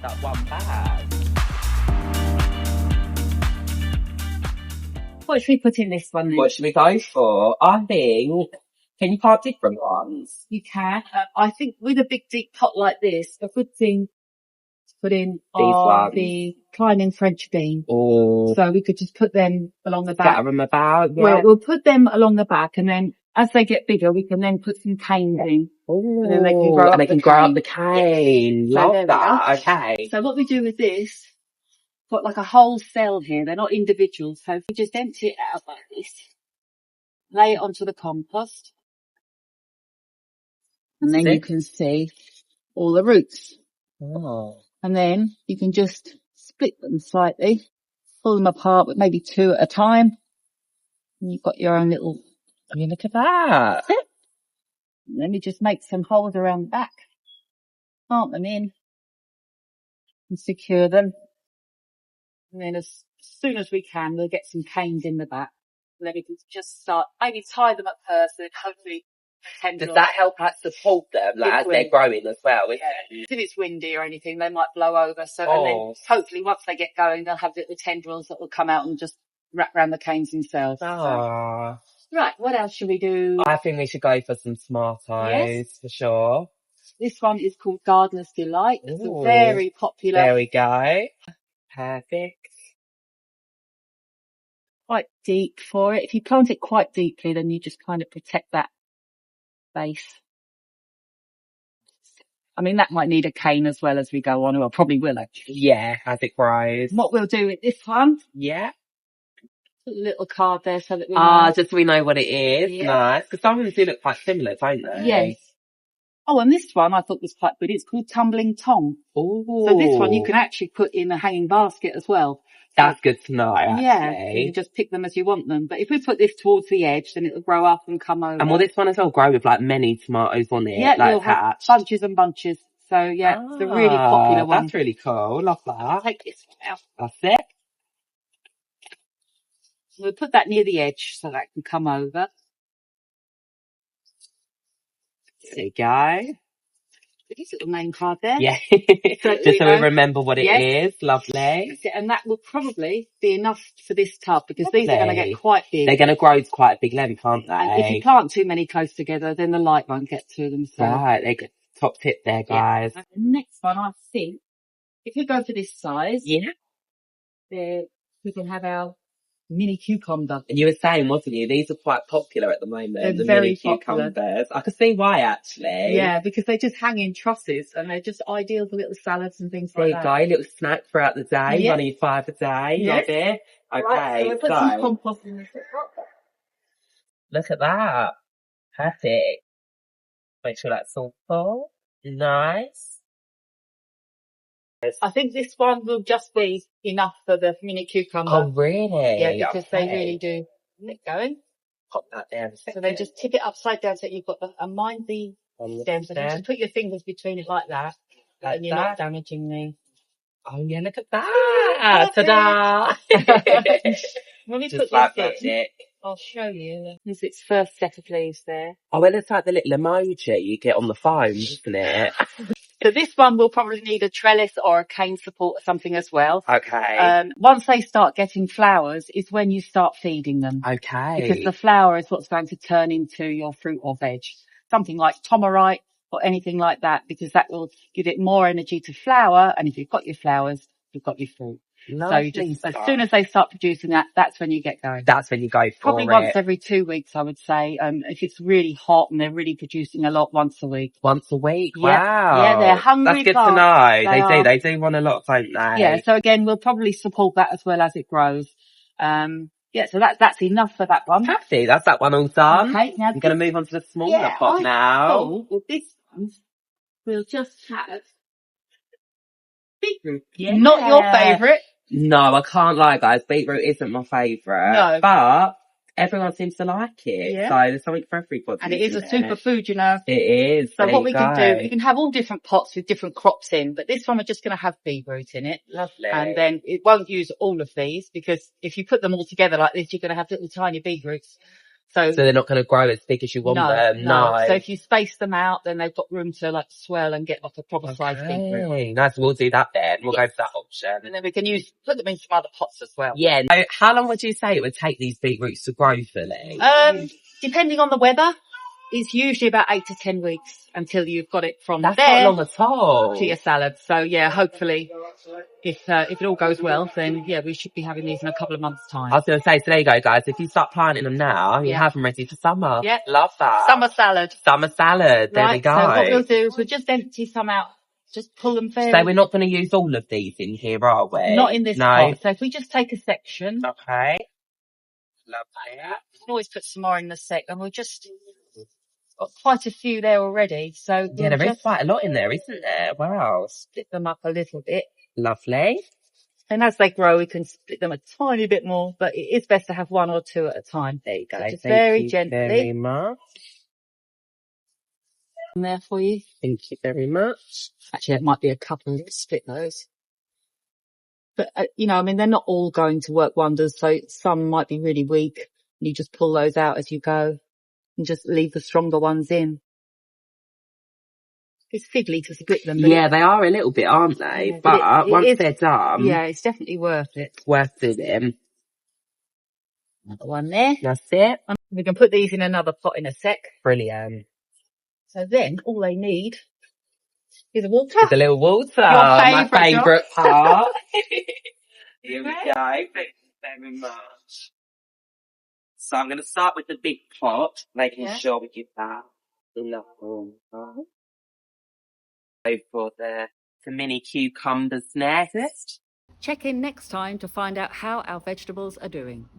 that one bag. What should we put in this one then? What should we go for? I think, can you carve different ones? You can. I think with a big deep pot like this, a good thing to put in are the climbing French bean. Oh. So we could just put them along the back. Scatter them about, yeah. We'll put them along the back, and then as they get bigger, we can then put some canes in. Ooh. And then they can grow up the cane. So Love that. Okay. So what we do with this, got like a whole cell here. They're not individuals. So if we just empty it out like this, lay it onto the compost, and then you can see all the roots. Oh. And then you can just split them slightly, pull them apart with maybe 2 at a time. And you've got your own little... I mean, look at that. Let me just make some holes around the back. Plant them in and secure them. And then as soon as we can, we'll get some canes in the back. And then we can just start, maybe tie them up first and hopefully Does that help out support them as they're growing as well? If it's windy or anything, they might blow over. So, and then hopefully once they get going, they'll have little tendrils that will come out and just wrap around the canes themselves. Ah. So. Right, what else should we do? I think we should go for some tomatoes for sure. This one is called Gardener's Delight. It's a very popular. There we go. Perfect. Quite deep for it. If you plant it quite deeply, then you just kind of protect that base. I mean, that might need a cane as well as we go on, or probably will actually. Yeah, as it grows. What we'll do with this one. Yeah. Put a little card there so that we know. Just so we know what it is. Yeah. Nice. Because some of them do look quite similar, don't they? Yes. Oh, and this one I thought was quite good. It's called Tumbling Tom. Ooh. So this one you can actually put in a hanging basket as well. That's good to know, actually. Yeah, you just pick them as you want them. But if we put this towards the edge, then it'll grow up and come over. And will this one as well grow with like many tomatoes on it? Yeah, like you'll have bunches and bunches. So yeah, it's a really popular one. That's really cool. Love that. Take this one out. That's it. We'll put that near the edge so that can come over. There you go. This little name card there. Yeah. Just so we remember what it is. Lovely. And that will probably be enough for this tub because these are going to get quite big. They're going to grow to quite a big length, aren't they? And if you plant too many close together, then the light won't get to them. So. Right. They're good. Top tip there, guys. Yeah. The next one, I think, if we go for this size, we can have our mini cucumber. And you were saying, wasn't you? These are quite popular at the moment. They're very popular. Cucumbers. I can see why, actually. Yeah, because they just hang in trusses and they're just ideal for little salads and things like that. There you go, little snack throughout the day. Yeah. 1 a day. Yes. Love it. Okay, right, so we'll put some compost in this. Look at that. Perfect. Make sure that's all full. Nice. I think this one will just be enough for the mini cucumber. Oh, really? Yeah, because they really do. Get going. Pop that down a second. So then just tip it upside down so you've got the, and mind the stems. So just put your fingers between it like that. Like and you're not damaging the... Oh yeah, look at that. Ta-da. When we just put like this in, magic. I'll show you. There's its first set of leaves there. Oh, well, it's like the little emoji you get on the phone, isn't it? So this one will probably need a trellis or a cane support or something as well. Okay. Once they start getting flowers is when you start feeding them. Okay. Because the flower is what's going to turn into your fruit or veg. Something like Tomarite or anything like that, because that will give it more energy to flower. And if you've got your flowers, you've got your fruit. Lovely so you just, as soon as they start producing that, that's when you get going. That's when you go for Probably once every 2 weeks, I would say. If it's really hot and they're really producing a lot, once a week. Once a week? Yeah. Wow. Yeah, they're hungry. That's good to know. They do want a lot, don't they? Yeah, so again, we'll probably support that as well as it grows. Yeah, so that's enough for that one. Happy, that's that one all done. Okay, now I'm going to move on to the smaller pot now. With this one, we'll just have beetroot. Yeah. Not your favourite. No, I can't lie, guys. Beetroot isn't my favourite. No. But everyone seems to like it. Yeah. So there's something for everybody. And it is a superfood, you know. It is. So what we can do, we can have all different pots with different crops in, but this one we're just going to have beetroot in it. Lovely. And then it won't use all of these because if you put them all together like this, you're going to have little tiny beetroots. So they're not going to grow as big as you want them. No. So if you space them out, then they've got room to like swell and get like a proper size beetroot. Nice. We'll do that then. We'll go for that option. And then we can put them in some other pots as well. Yeah. So how long would you say it would take these beetroots to grow fully? Depending on the weather, it's usually about 8 to 10 weeks until you've got it from That's there not long at all. to your salad. So yeah, hopefully if it all goes well, then yeah, we should be having these in a couple of months' time. I was going to say, so there you go, guys. If you start planting them now, you have them ready for summer. Yeah. Love that. Summer salad. Summer salad. There we go. So what we'll do is we'll just empty some out. Just pull them fairly. So we're not going to use all of these in here, are we? Not in this pot. So if we just take a section. Okay. Love that. We can always put some more in the sec, and we'll just got quite a few there already. So yeah, there is quite a lot in there, isn't there? Wow. Split them up a little bit. Lovely. And as they grow, we can split them a tiny bit more, but it is best to have one or two at a time. There you go. So just very gently. Thank you very much. And there for you. Thank you very much. Actually, it might be a couple. Let's split those. But, you know, I mean, they're not all going to work wonders. So some might be really weak. You just pull those out as you go and just leave the stronger ones in. It's fiddly to split them. Yeah, they are a little bit, aren't they? Yeah, but once they're done. Yeah, it's definitely worth it. Worth it. Another one there. That's it. And we can put these in another pot in a sec. Brilliant. So then all they need is a water. It's a little water. My favourite part. Here we go. Thank you very much. So I'm going to start with the big pot, making sure we give that enough room. Go for the mini cucumbers next. Check in next time to find out how our vegetables are doing.